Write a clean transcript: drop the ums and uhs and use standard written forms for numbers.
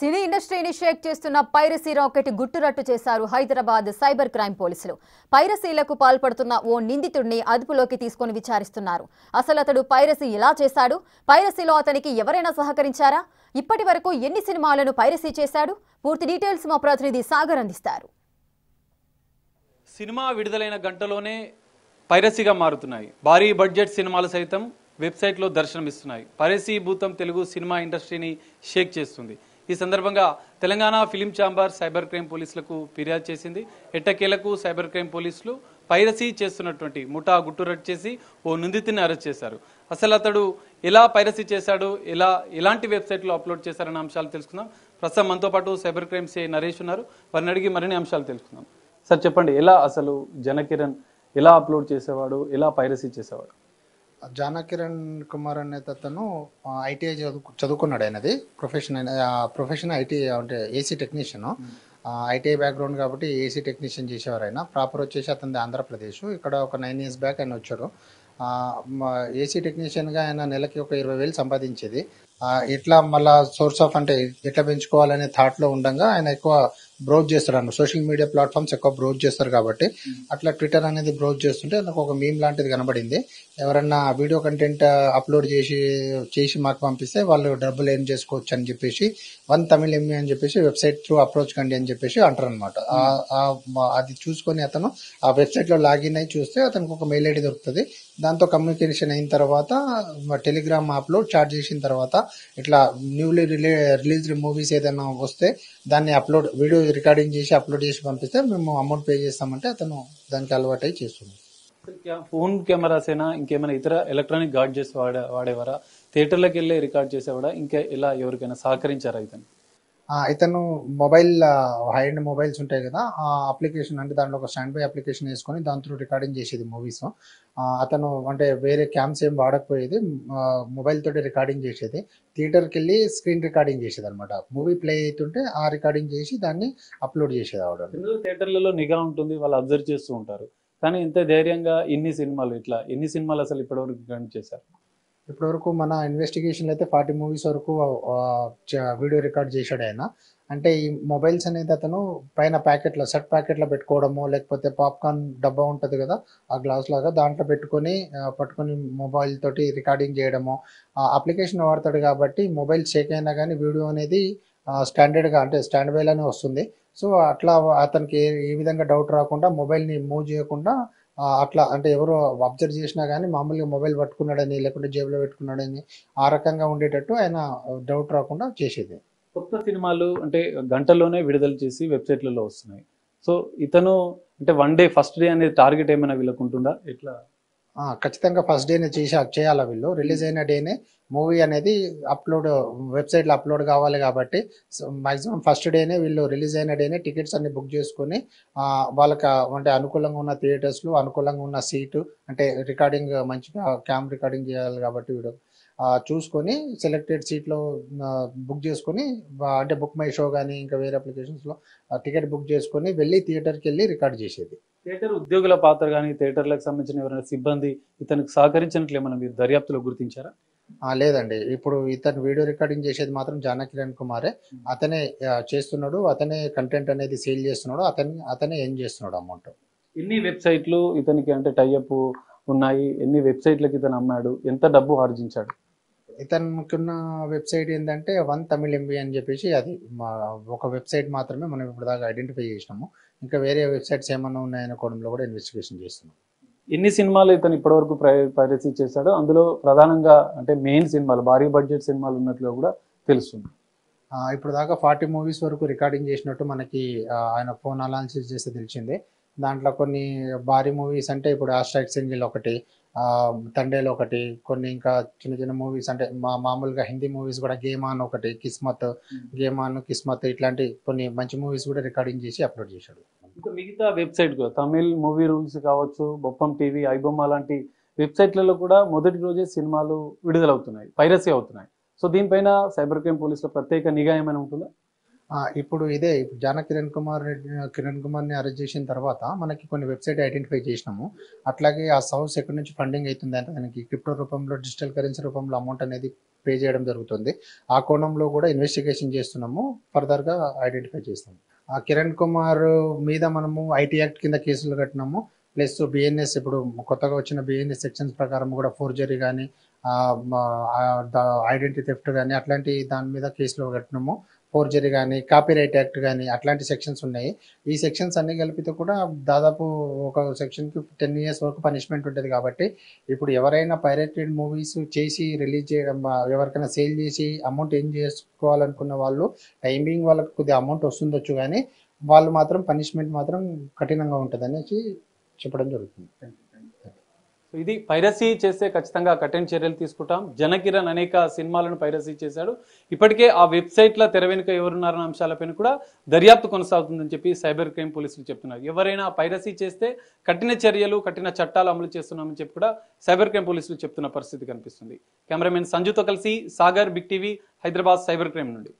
సినీ ఇండస్ట్రీని షేక్ చేస్తున్న piracy rocket గుట్టురట్టు చేశారు హైదరాబాద్ సైబర్ క్రైమ్ పోలీసులు. పైరసీలకు పాల్పడుతున్న ఓ నిందితుడిని అదుపులోకి తీసుకొని విచారిస్తున్నారు. అసలు అతడు పైరసీ ఎలా చేశాడు? పైరసీలో అతనికి ఎవరైనా సహకరించారా? ఇప్పటి వరకు ఎన్ని సినిమాలను పైరసీ చేశాడు? పూర్తి డీటెయిల్స్ మా ప్రతినిధి సాగర్ అందిస్తారు. సినిమా విడుదలైన గంటలోనే పైరసీగా మారుతున్నాయి. భారీ బడ్జెట్ సినిమాలు సైతం వెబ్సైట్లో దర్శనమిస్తున్నాయి. పైరసీ భూతం తెలుగు సినిమా ఇండస్ట్రీని షేక్ చేస్తుంది. ఈ సందర్భంగా Telangana film chamber cyber crime పోలీసులకు ఫిర్యాదు చేసింది. ఎట్టకేలకు సైబర్ క్రైమ్ పోలీసులు పైరసీ చేస్తున్నటువంటి ముఠా గుట్టురట్టు చేసి ఓ నిందితుడిని అరెస్ట్ చేశారు. అసలు అతడు ఎలా పైరసీ చేశాడు, ఎలాంటి వెబ్సైట్లో అప్లోడ్ చేశారన్న అంశాలు తెలుసుకుందాం. ప్రస్తుతం మనతో పాటు సైబర్ క్రైమ్ సిఐ నరేష్ ఉన్నారు. వారిని అడిగి మరిన్ని అంశాలు తెలుసుకుందాం. సార్ చెప్పండి, ఎలా అసలు జనకిరణ్ ఎలా అప్లోడ్ చేసేవాడు, ఎలా పైరసీ చేసేవాడు? జానకిరణ్ కుమార్ అనే అతను ఐటీఐ చదువుకున్నాడు. ఆయనది ప్రొఫెషన్ ఐటీ అంటే ఏసీ టెక్నీషియన్. ఐటీఐ బ్యాక్గ్రౌండ్ కాబట్టి ఏసీ టెక్నీషియన్ చేసేవారు. ఆయన ప్రాపర్ వచ్చేసి అతనిది ఆంధ్రప్రదేశ్. ఇక్కడ ఒక 9 years బ్యాక్ ఆయన వచ్చారు. ఏసీ టెక్నీషియన్గా ఆయన నెలకి ఒక 20,000 సంపాదించేది. ఎట్లా మళ్ళా సోర్స్ ఆఫ్ అంటే ఎట్లా పెంచుకోవాలనే థాట్లో ఉండగా ఆయన ఎక్కువ బ్రౌజ్ చేస్తాడు అన్న సోషల్ మీడియా ప్లాట్ఫామ్స్ ఎక్కువ బ్రౌజ్ చేస్తారు కాబట్టి అట్లా ట్విట్టర్ అనేది బ్రౌజ్ చేస్తుంటే నాకు ఒక మీమ్ లాంటిది కనబడింది. ఎవరన్నా వీడియో కంటెంట్ అప్లోడ్ చేసి మాకు పంపిస్తే వాళ్ళు డబ్బులు ఏం చేసుకోవచ్చు అని చెప్పేసి OneTamilME అని చెప్పేసి వెబ్సైట్ త్రూ అప్రోచ్ కండి అని చెప్పేసి అంటారు అనమాట. అది చూసుకొని అతను ఆ వెబ్సైట్లో లాగిన్ అయి చూస్తే అతనికి ఒక మెయిల్ ఐడి దొరుకుతుంది. దాంతో కమ్యూనికేషన్ అయిన తర్వాత టెలిగ్రామ్ యాప్లో చాట్ చేసిన తర్వాత ఇట్లా న్యూలీ రిలీజ్డ్ మూవీస్ ఏదైనా వస్తే దాన్ని వీడియో రికార్డింగ్ చేసి అప్లోడ్ చేసి పంపిస్తే మేము అమౌంట్ పే చేస్తామంటే అతను దానికి అలవాటు అయి చేస్తుంది. ఫోన్ కెమెరాసేనా, ఇంకేమైనా ఇతర ఎలక్ట్రానిక్ గాడ్జెట్స్ వాడేవారా? థియేటర్లకు వెళ్ళి రికార్డ్ చేసేవాడా? ఇంకా ఎలా ఎవరికైనా సహకరించారా ఇతను మొబైల్ హై అండ్ మొబైల్స్ ఉంటాయి కదా, ఆ అప్లికేషన్ అంటే దాంట్లో ఒక స్టాండ్ బై అప్లికేషన్ వేసుకొని దాంతో రికార్డింగ్ చేసేది మూవీస్. అతను అంటే వేరే క్యామ్స్ ఏం వాడకపోయేది, మొబైల్ తోటి రికార్డింగ్ చేసేది. థియేటర్కి వెళ్ళి స్క్రీన్ రికార్డింగ్ చేసేది అనమాట. మూవీ ప్లే అవుతుంటే ఆ రికార్డింగ్ చేసి దాన్ని అప్లోడ్ చేసేది ఆవిడ. థియేటర్లలో నిఘా ఉంటుంది, వాళ్ళు అబ్జర్వ్ చేస్తూ ఉంటారు. కానీ ఇంత ధైర్యంగా ఎన్ని సినిమాలు అసలు ఇప్పటివరకు రికార్డ్ చేశారు? ఇప్పటివరకు మన ఇన్వెస్టిగేషన్ అయితే 40 movies వరకు వీడియో రికార్డ్ చేశాడు ఆయన. అంటే ఈ మొబైల్స్ అనేది అతను పైన సెట్ ప్యాకెట్లో పెట్టుకోవడము, లేకపోతే పాప్కార్న్ డబ్బా ఉంటుంది కదా ఆ గ్లాస్ లాగా దాంట్లో పట్టుకొని మొబైల్ తోటి రికార్డింగ్ చేయడము. ఆ అప్లికేషన్ వాడతాడు కాబట్టి మొబైల్ షేక్ అయినా కానీ వీడియో అనేది స్టాండర్డ్గా అంటే స్టాండ్ బైలోనే వస్తుంది. సో అట్లా అతనికి ఏ విధంగా డౌట్ రాకుండా మొబైల్ని మూవ్ చేయకుండా అట్లా అంటే ఎవరు అబ్జర్వ్ చేసినా కానీ మామూలుగా మొబైల్ పట్టుకున్నాడని లేకుంటే జేబులో పెట్టుకున్నాడని ఆ రకంగా ఉండేటట్టు ఆయన డౌట్ రాకుండా చేసేది. కొత్త సినిమాలు అంటే గంటల్లోనే విడుదల చేసి వెబ్సైట్లలో వస్తున్నాయి. సో ఇతను అంటే ఫస్ట్ డే అనేది టార్గెట్ ఏమైనా వీళ్ళకు ఉంటుందా? ఎట్లా? ఖచ్చితంగా ఫస్ట్ డేనే చేయాలా వీళ్ళు. రిలీజ్ అయిన డేనే మూవీ అనేది వెబ్సైట్లో అప్లోడ్ కావాలి కాబట్టి మాక్సిమం ఫస్ట్ డేనే వీళ్ళు రిలీజ్ అయిన డేనే టికెట్స్ అన్ని బుక్ చేసుకొని వాళ్ళకి అంటే అనుకూలంగా ఉన్న థియేటర్స్లో అనుకూలంగా ఉన్న సీటు అంటే రికార్డింగ్ మంచిగా రికార్డింగ్ చేయాలి కాబట్టి వీడు చూసుకొని సెలెక్టెడ్ సీట్లో బుక్ చేసుకొని అంటే బుక్ మై షో కానీ ఇంకా వేరే అప్లికేషన్స్లో టికెట్ బుక్ చేసుకొని వెళ్ళి థియేటర్కి వెళ్ళి రికార్డ్ చేసేది. థియేటర్ ఉద్యోగుల పాత్ర కానీ థియేటర్లకు సంబంధించిన ఎవరైనా సిబ్బంది ఇతనికి సహకరించినట్లు ఏమైనా మీరు దర్యాప్తులో గుర్తించారా? లేదండి, ఇప్పుడు ఇతను వీడియో రికార్డింగ్ చేసేది మాత్రం జానకిరణ్ కుమారే. అతనే చేస్తున్నాడు, అతనే కంటెంట్ అనేది సేల్ చేస్తున్నాడు, అతనే ఏం చేస్తున్నాడు అమౌంట్. ఎన్ని వెబ్సైట్లు ఇతనికి అంటే టైఅప్ ఉన్నాయి, ఎన్ని వెబ్సైట్లకి ఇతను అమ్మాడు, ఎంత డబ్బు ఆర్జించాడు? ఇతనుకున్న వెబ్సైట్ ఏంటంటే OneTamilME అని చెప్పేసి అది ఒక వెబ్సైట్ మాత్రమే మనం ఇప్పుడు దాకా ఐడెంటిఫై చేసినాము. ఇంకా వేరే వెబ్సైట్స్ ఏమన్నా ఉన్నాయనే కోణంలో కూడా ఇన్వెస్టిగేషన్ చేస్తున్నాం. ఎన్ని సినిమాలు ఇతను ఇప్పటివరకు పైరసీ చేశాడో అందులో ప్రధానంగా అంటే మెయిన్ సినిమాలు భారీ బడ్జెట్ సినిమాలు ఉన్నట్లు కూడా తెలుస్తుంది. ఇప్పుడు దాకా 40 movies వరకు రికార్డింగ్ చేసినట్టు మనకి ఆయన ఫోన్ అనాలిసిస్ చేస్తే తెలిసిందే. దాంట్లో కొన్ని భారీ మూవీస్ అంటే ఇప్పుడు #, సింగిల్ ఒకటి, తండేల్ ఒకటి, కొన్ని ఇంకా చిన్న చిన్న మూవీస్ అంటే మామూలుగా హిందీ మూవీస్ కూడా గేమాన్ ఒకటి, కిస్మత్ ఇట్లాంటి కొన్ని మంచి మూవీస్ కూడా రికార్డింగ్ చేసి అప్లోడ్ చేశాడు. ఇంకా మిగతా వెబ్సైట్ తమిళ్ మూవీ రూల్స్ కావచ్చు, బొప్పం టీవీ, ఐబొమ్మ లాంటి వెబ్సైట్లలో కూడా మొదటి రోజే సినిమాలు విడుదలవుతున్నాయి, పైరసీ అవుతున్నాయి. సో దీనిపైన సైబర్ క్రైమ్ పోలీసుల ప్రత్యేక నిఘా ఏమైనా ఉంటుందా? ఇప్పుడు కిరణ్ కుమార్ని అరెస్ట్ చేసిన తర్వాత మనకి కొన్ని వెబ్సైట్ ఐడెంటిఫై చేసినాము. అట్లాగే ఆ సౌర్స్ ఎక్కడి నుంచి ఫండింగ్ అవుతుంది అంటే దానికి క్రిప్టో రూపంలో డిజిటల్ కరెన్సీ రూపంలో అమౌంట్ అనేది పే చేయడం జరుగుతుంది. ఆ కోణంలో కూడా ఇన్వెస్టిగేషన్ చేస్తున్నాము, ఫర్దర్గా ఐడెంటిఫై చేస్తాము. ఆ కిరణ్ కుమార్ మీద మనము ఐటీ యాక్ట్ కింద కేసులు కట్టినాము. ప్లస్ బిఎన్ఎస్ ఇప్పుడు కొత్తగా వచ్చిన బిఎన్ఎస్ సెక్షన్స్ ప్రకారం కూడా ఫోర్జరీ కానీ ఐడెంటిటీ థెఫ్ట్ కానీ అట్లాంటి దాని మీద కేసులు కట్టినాము. ఫోర్జరీ కానీ కాపీరైట్ యాక్ట్ కానీ అట్లాంటి సెక్షన్స్ ఉన్నాయి. ఈ సెక్షన్స్ అన్ని కలిపితే కూడా దాదాపు ఒక సెక్షన్కి 10 years వరకు పనిష్మెంట్ ఉంటుంది. కాబట్టి ఇప్పుడు ఎవరైనా పైరేటెడ్ మూవీస్ చేసి రిలీజ్ చేయడం, ఎవరికైనా సేల్ చేసి అమౌంట్ ఏం చేసుకోవాలనుకున్న వాళ్ళు టైమింగ్ వాళ్ళకి కొద్దిగా అమౌంట్ వస్తుండొచ్చు, కానీ వాళ్ళు మాత్రం పనిష్మెంట్ మాత్రం కఠినంగా ఉంటుంది అనేసి చెప్పడం జరుగుతుంది. సో ఇది పైరసీ చేస్తే ఖచ్చితంగా కఠిన చర్యలు తీసుకుంటాం. జనకిరణ్ అనేక సినిమాలను పైరసీ చేశాడు. ఇప్పటికే ఆ వెబ్సైట్ల తెర వెనుక ఎవరున్నారన్న అంశాలపైన కూడా దర్యాప్తు కొనసాగుతుందని చెప్పి సైబర్ క్రైమ్ పోలీసులు చెప్తున్నారు. ఎవరైనా పైరసీ చేస్తే కఠిన చర్యలు, కఠిన చట్టాలు అమలు చేస్తున్నామని చెప్పి కూడా సైబర్ క్రైమ్ పోలీసులు చెప్తున్న పరిస్థితి కనిపిస్తుంది. కెమెరామెన్ సంజుతో కలిసి Sagar, big TV, Hyderabad cyber crime నుండి.